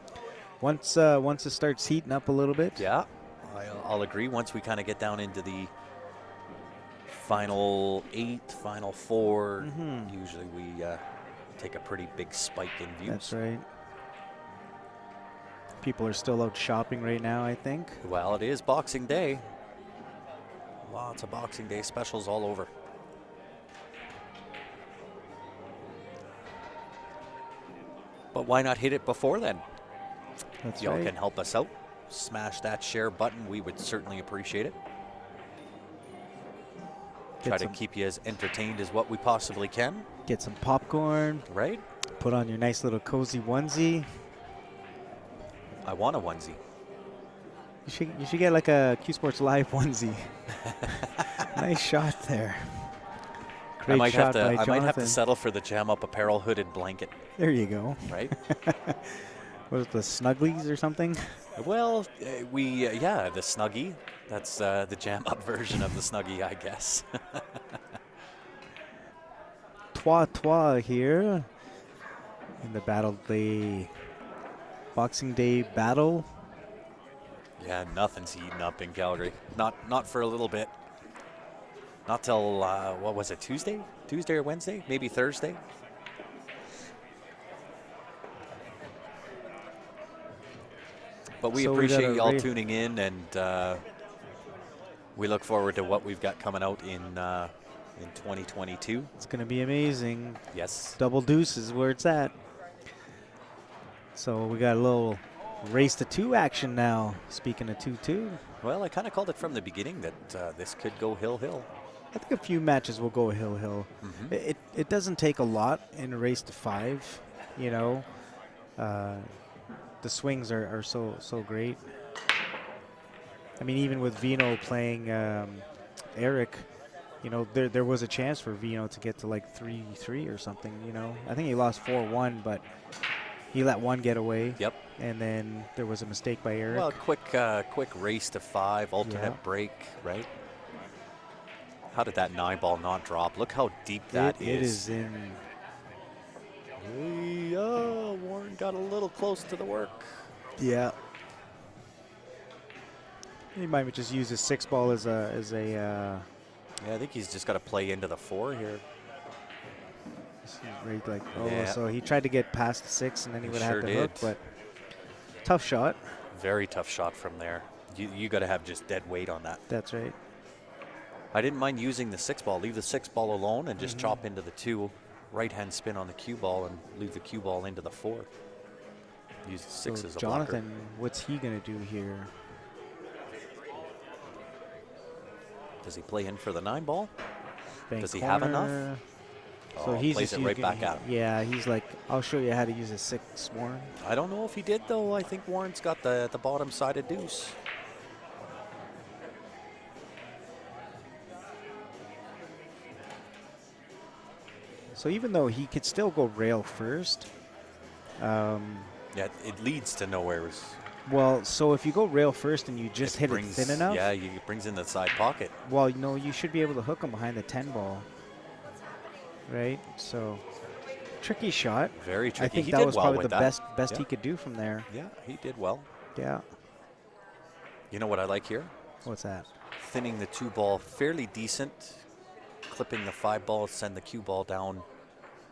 Once it starts heating up a little bit. Yeah, I'll agree. Once we kind of get down into the final 8, final 4, usually we take a pretty big spike in views. That's right. People are still out shopping right now, I think. Well, it is Boxing Day. Lots of Boxing Day specials all over. But why not hit it before then? That's Y'all right. can help us out. smash that share button. We would certainly appreciate it. Try to keep you as entertained as what we possibly can. Get some popcorn. Right? Put on your nice little cozy onesie. I want a onesie. You should get like a Q Sports Live onesie. Nice shot there. Great I might shot by have Jonathan. to settle for the Jam Up Apparel hooded blanket. There you go. Right? Was it the Snugglies or something? Well, yeah, the Snuggie. That's the Jam Up version of the Snuggie, I guess. Trois here in the Boxing Day battle. Yeah, nothing's heating up in Calgary. Not for a little bit. Not till, what was it, Tuesday? Tuesday or Wednesday? Maybe Thursday? But we appreciate y'all tuning in, and we look forward to what we've got coming out in 2022. It's going to be amazing. Yes. Double deuce is where it's at. So we got a little race to 2 action now. Speaking of 2-2. Well, I kind of called it from the beginning that this could go hill-hill. I think a few matches will go hill-hill. Mm-hmm. It doesn't take a lot in a race to 5, you know. The swings are so great. I mean, even with Vino playing Eric, you know, there was a chance for Vino to get to like 3-3 or something, you know. I think he lost 4-1, but he let one get away. Yep. And then there was a mistake by Eric. Well, quick race to 5, alternate break, right? How did that 9-ball not drop? Look how deep that is. It is in. Warren got a little close to the work. Yeah. He might just use his 6-ball as a. Yeah, I think he's just got to play into the 4 here. So he tried to get past the 6, and then he would have the hook, but tough shot. Very tough shot from there. You got to have just dead weight on that. That's right. I didn't mind using the 6-ball. Leave the 6-ball alone and just chop into the 2. Right-hand spin on the cue ball and leave the cue ball into the 4. Use the 6 as a Jonathan, blocker. what's he going to do here? Does he play in for the 9-ball? Does he corner. have enough? So he's plays it right back out. Yeah, he's like, I'll show you how to use a 6, Warren. I don't know if he did, though. I think Warren's got the bottom side of deuce. So even though he could still go rail first. Yeah, it leads to nowhere. Well, so if you go rail first and you just hit it thin enough. Yeah, it brings in the side pocket. Well, you know, you should be able to hook him behind the 10-ball. Right? So, tricky shot. Very tricky. I think he that did was well probably with the that. best he could do from there. Yeah, he did well. Yeah. You know what I like here? What's that? Thinning the 2-ball fairly decent. Clipping the 5-ball, send the cue ball down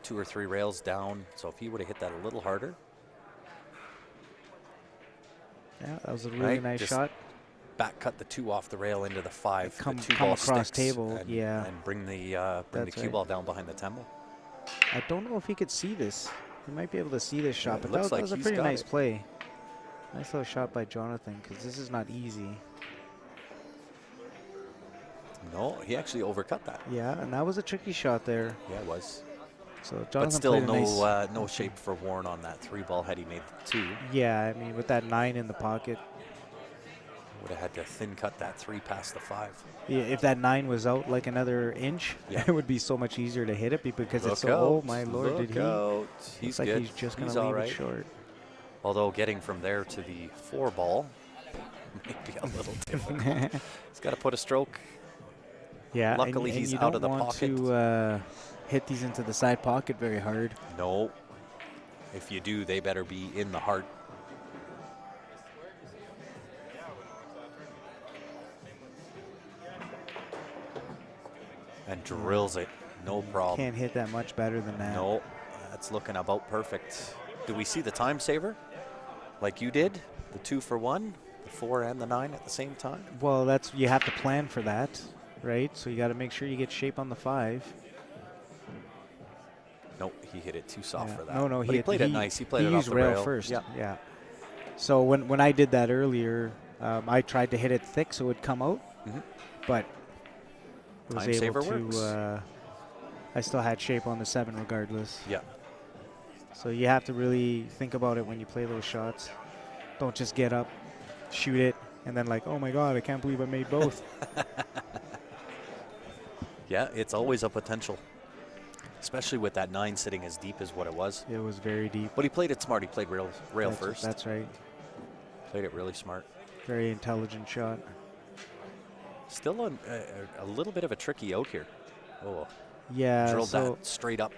2 or 3 rails down. So if he would have hit that a little harder. Yeah, that was a really nice shot. Back cut the 2 off the rail into the 5. Come the 2-ball across sticks table, and, yeah. And bring the cue ball down behind the 10-ball. I don't know if he could see this. He might be able to see this shot, Yeah, but looks that like was a he's pretty got nice it. play. Nice little shot by Jonathan, because this is not easy. No, he actually overcut that. Yeah, and that was a tricky shot there. Yeah, it was. So Jonathan But still played no shape for Warren on that 3-ball had he made the 2. Yeah, I mean, with that 9 in the pocket. Would have had to thin cut that 3 past the 5. Yeah, if that 9 was out like another inch, Yeah. it would be so much easier to hit it because Look it's so, out. oh my Lord, Look did he? out. Looks He's like good. he's just going He's to all leave right. it short. Although getting from there to the 4-ball might be a little difficult. He's got to put a stroke. Yeah, Luckily, and he's you out don't of the want pocket. to hit these into the side pocket very hard. No. If you do, they better be in the heart. And drills it. No problem. Can't hit that much better than that. No, that's looking about perfect. Do we see the time saver like you did? The 2 for 1, the 4 and the 9 at the same time? Well, you have to plan for that, right? So you got to make sure you get shape on the 5. Nope, he hit it too soft for that. No, But he played it nice. He played it off used the rail rail first. Yeah. Yeah. So when I did that earlier, I tried to hit it thick so it would come out, Mhm. but was Time able saver to. works. I still had shape on the 7 regardless. Yeah. So you have to really think about it when you play those shots. Don't just get up, shoot it, and then like, oh my God, I can't believe I made both. Yeah, it's always a potential, especially with that 9 sitting as deep as what it was. It was very deep. But he played it smart. He played rail first. That's right. Played it really smart. Very intelligent shot. Still a little bit of a tricky out here. Oh, Yeah, drilled so that straight up.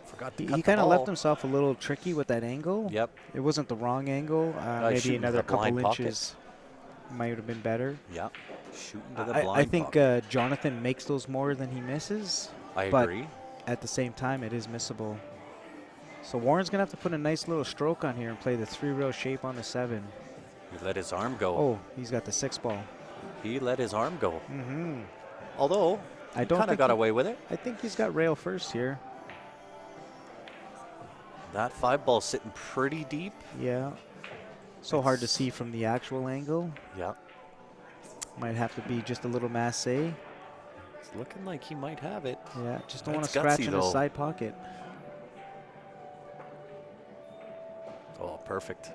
Forgot to cut he the kind of ball. left himself a little tricky with that angle. Yep. It wasn't the wrong angle. Maybe shooting to another the blind couple pocket. inches might have been better. Yeah. Shooting to the I blind think pocket. Jonathan makes those more than he misses. I but agree. at the same time, it is missable. So Warren's going to have to put a nice little stroke on here and play the 3-rail shape on the 7. He let his arm go. Oh, he's got the 6 ball. He let his arm go. Mm-hmm. Although, I he don't kind of think got he- away with it. I think he's got rail first here. That 5 ball sitting pretty deep. Yeah. So hard to see from the actual angle. Yeah. Might have to be just a little masse. Yeah, It's looking like he might have it. just don't want to That's scratch gutsy, in his though. side pocket. Oh, perfect.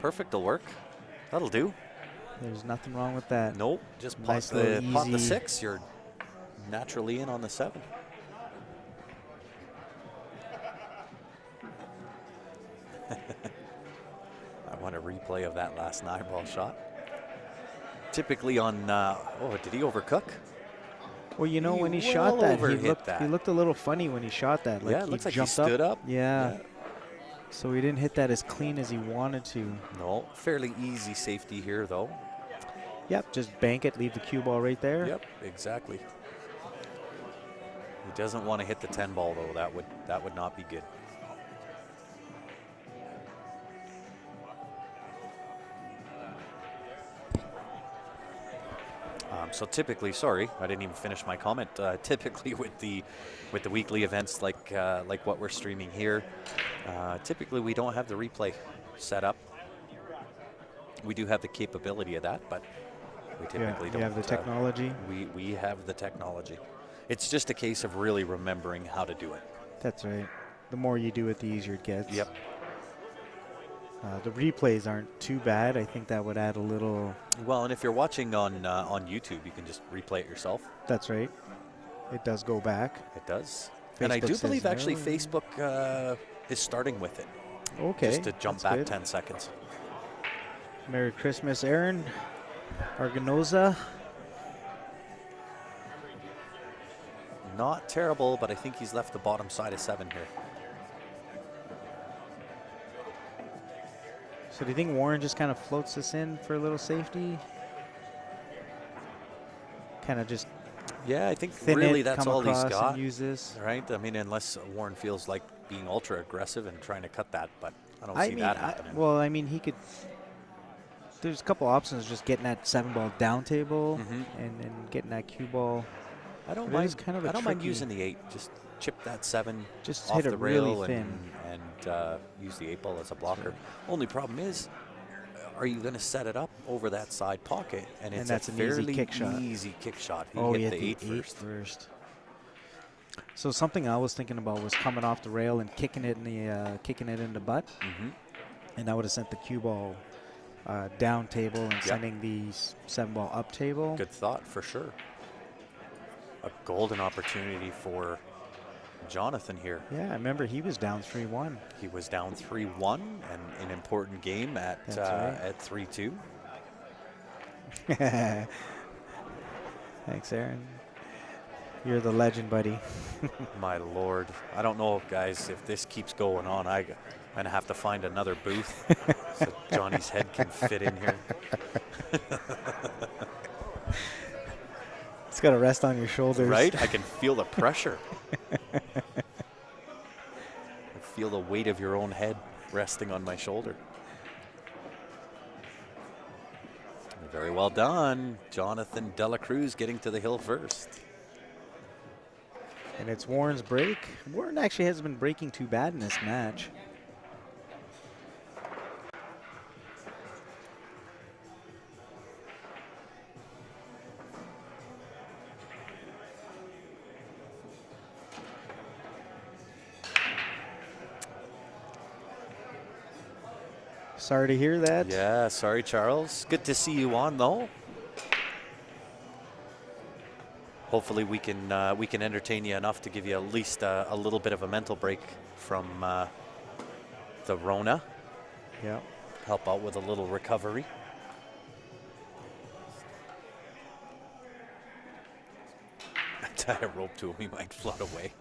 Perfect will work. That'll do. There's nothing wrong with that. Nope. Just pot, Nice little pot the easy- 6. You're naturally in on the 7. I want a replay of that last 9-ball shot. Typically on, oh, did he overcook? Well, you know, He when he well shot that, overhit that. he looked a little funny when he shot that. Like Yeah, it looks like he jumped stood up. Yeah. So he didn't hit that as clean as he wanted to. No, fairly easy safety here, though. Yep, just bank it, leave the cue ball right there. Yep, exactly. He doesn't want to hit the 10 ball, though. That would not be good. So typically, sorry, I didn't even finish my comment. Typically, with the weekly events like what we're streaming here, typically we don't have the replay set up. We do have the capability of that, but we typically don't. You have the technology. We have the technology. It's just a case of really remembering how to do it. That's right. The more you do it, the easier it gets. Yep. The replays aren't too bad. I think that would add a little. Well, and if you're watching on YouTube, you can just replay it yourself. That's right. It does go back. It does. And I Facebook do says believe actually no. Facebook is starting with it. Okay. Just to jump that's back good. 10 seconds. Merry Christmas, Aaron. Arganoza. Not terrible, but I think he's left the bottom side of 7 here. So do you think Warren just kind of floats this in for a little safety? Kind of just Yeah, I think thin really it, that's come all he's across got. and use this. Right? I mean, unless Warren feels like being ultra aggressive and trying to cut that, but I don't I see mean, that happening. I mean, he could. There's a couple options, just getting that 7-ball down table Mhm. and getting that cue ball. I don't it mind. is kind of a I don't mind tricky- using the 8. Just chip that 7 Just off hit the it rail really thin. and use the 8 ball as a blocker. Only problem is, are you going to set it up over that side pocket? And it's that's a an easy fairly kick shot. easy kick shot. He Oh, hit yeah, the 8 8 first. first. So something I was thinking about was coming off the rail and kicking it in the butt, Mhm. and that would have sent the cue ball down table and sending the 7-ball up table. Good thought, for sure. A golden opportunity for Jonathan here. Yeah, I remember he was down 3-1. He was down 3-1 and an important game at That's right. at 3-2. Thanks, Aaron. You're the legend, buddy. My lord, I don't know, guys, if this keeps going on. I'm gonna have to find another booth so Johnny's head can fit in here. It's got to rest on your shoulders. Right? I can feel the pressure. I feel the weight of your own head resting on my shoulder. Very well done. Jonathan Dela Cruz getting to the hill first. And it's Warren's break. Warren actually hasn't been breaking too bad in this match. Sorry to hear that. Yeah, sorry, Charles. Good to see you on, though. Hopefully we can entertain you enough to give you at least a little bit of a mental break from the Rona. Yeah. Help out with a little recovery. Tie a rope to him, he might float away.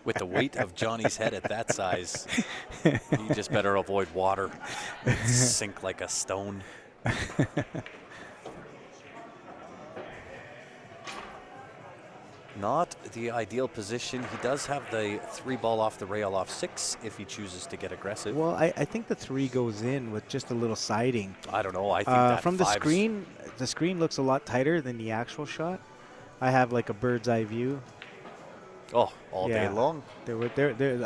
With the weight of Johnny's head at that size, he just better avoid water. Sink like a stone. Not the ideal position. He does have the 3-ball off the rail off 6 if he chooses to get aggressive. Well, I think the 3 goes in with just a little siding. I don't know. I think that from the 5's screen looks a lot tighter than the actual shot. I have like a bird's eye view. Oh, all day long. I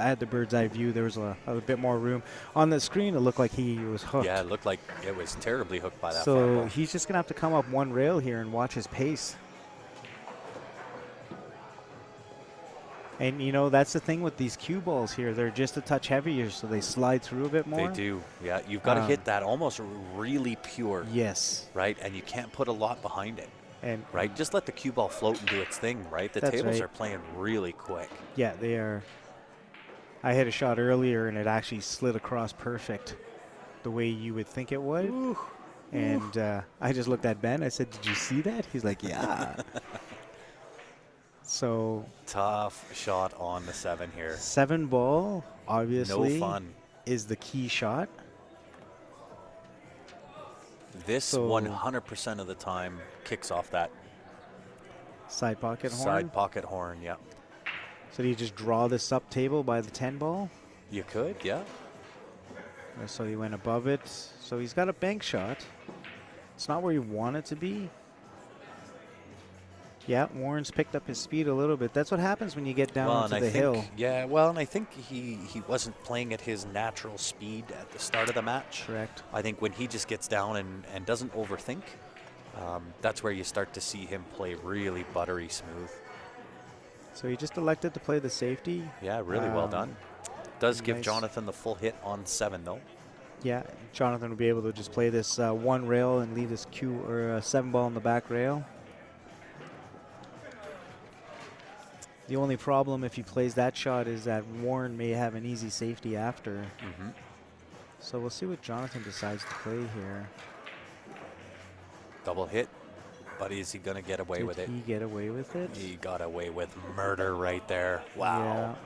had the bird's eye view. There was a bit more room on the screen. It looked like he was hooked. Yeah, it looked like it was terribly hooked by that. So he's just gonna have to come up one rail here and watch his pace. And, you know, that's the thing with these cue balls here. They're just a touch heavier, so they slide through a bit more. They do. Yeah, you've got to hit that almost really pure. Yes. Right? And you can't put a lot behind it. And right? Just let the cue ball float and do its thing, right? The tables are playing really quick. Yeah, they are. I hit a shot earlier, and it actually slid across perfect the way you would think it would. Ooh. And I just looked at Ben. I said, "Did you see that?" He's like, "Yeah." So tough shot on the 7 here. 7 ball, obviously, no fun. Is the key shot. This 100% of the time kicks off that side pocket horn. Side pocket horn, yeah. So do you just draw this up table by the 10 ball? You could, yeah. So he went above it. So he's got a bank shot. It's not where you want it to be. Yeah, Warren's picked up his speed a little bit. That's what happens when you get down to the hill. Yeah, well, and I think he wasn't playing at his natural speed at the start of the match. Correct. I think when he just gets down and doesn't overthink, that's where you start to see him play really buttery smooth. So he just elected to play the safety. Yeah, really well done. Does give nice. Jonathan the full hit on 7, though. Yeah, Jonathan will be able to just play this 1 rail and leave this 7 ball in the back rail. The only problem if he plays that shot is that Warren may have an easy safety after. Mm-hmm. So we'll see what Jonathan decides to play here. Double hit, but is he going to get away with it? Did he get away with it? He got away with murder right there. Wow.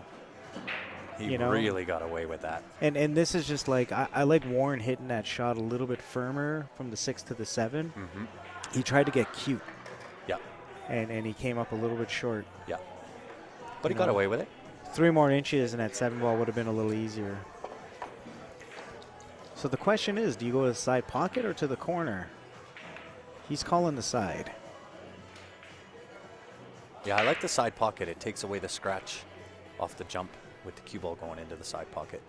Yeah. He really got away with that. And this is just like, I like Warren hitting that shot a little bit firmer from the 6 to the 7. Mm-hmm. He tried to get cute. Yeah. And he came up a little bit short. Yeah. But he got away with it. 3 more inches and that 7 ball would have been a little easier. So the question is, do you go to the side pocket or to the corner? He's calling the side. Yeah, I like the side pocket. It takes away the scratch off the jump with the cue ball going into the side pocket.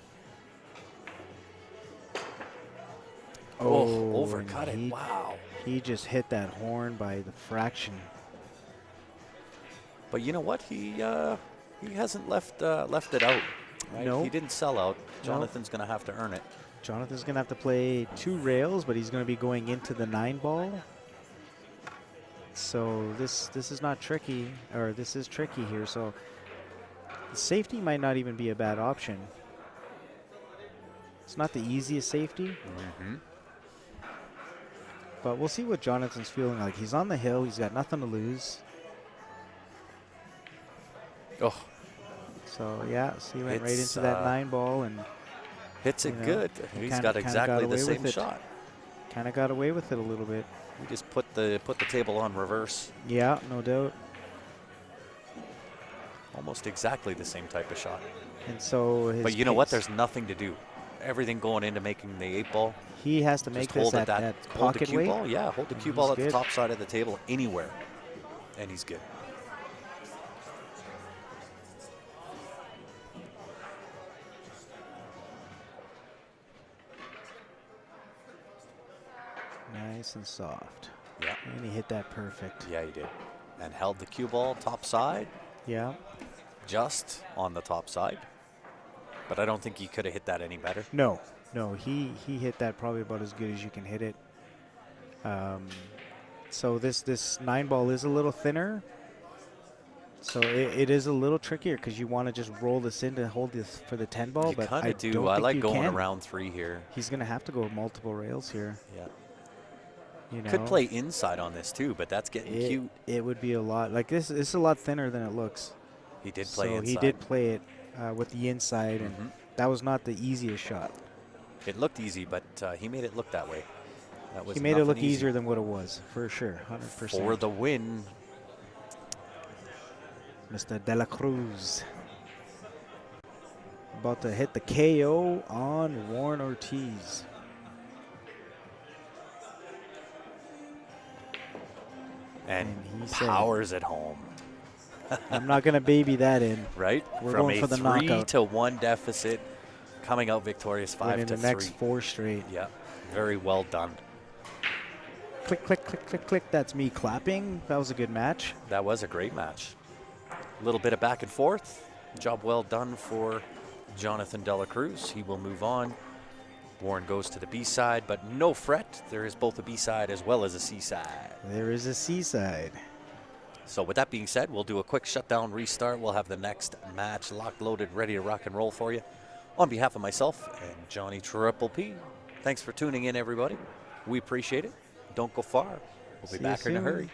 Oh, overcut it. Wow. He just hit that horn by the fraction. But you know what? He hasn't left it out. Right? No. He didn't sell out. Jonathan's going to have to earn it. Jonathan's going to have to play 2 rails, but he's going to be going into the 9 ball. So this is not tricky, or this is tricky here. So the safety might not even be a bad option. It's not the easiest safety. Mm-hmm. But we'll see what Jonathan's feeling like. He's on the hill. He's got nothing to lose. Oh. So, yeah, so he went right into that 9 ball and hits it good. He's got exactly the same shot. Kind of got away with it a little bit. He just put the table on reverse. Yeah, no doubt. Almost exactly the same type of shot. And so his But you know what? There's nothing to do. Everything going into making the 8 ball. He has to make this at hold the pocket cue weight. ball. Yeah, hold the cue ball at the top side of the table anywhere. And he's good. Nice and soft. Yeah. And he hit that perfect. Yeah, he did. And held the cue ball top side. Yeah. Just on the top side. But I don't think he could have hit that any better. No, he hit that probably about as good as you can hit it. So this 9 ball is a little thinner. So it is a little trickier because you want to just roll this in to hold this for the 10 ball. You But kind I of do. don't I think like you going can. around 3 here. He's going to have to go multiple rails here. Yeah. You know, Could play inside on this too, but that's getting cute. It would be a lot. Like this is a lot thinner than it looks. He did play so inside. he did play it with the inside, and that was not the easiest shot. It looked easy, but he made it look that way. That was He made it look easy. easier than what it was, for sure, 100%. For the win. Mr. De La Cruz. About to hit the KO on Warren Ortiz. And he said, powers it home. I'm not going to baby that in. Right? We're From going a for the knockout. 3-1 deficit, coming out victorious 5-3. Winning the next 4 straight. Yeah, very well done. Click, click, click, click, click. That's me clapping. That was a good match. That was a great match. A little bit of back and forth. Job well done for Jonathan De La Cruz. He will move on. Warren goes to the B side, but no fret. There is both a B side as well as a C side. There is a C side. So with that being said, we'll do a quick shutdown restart. We'll have the next match locked, loaded, ready to rock and roll for you. On behalf of myself and Johnny Triple P, thanks for tuning in, everybody. We appreciate it. Don't go far. We'll be back in a hurry.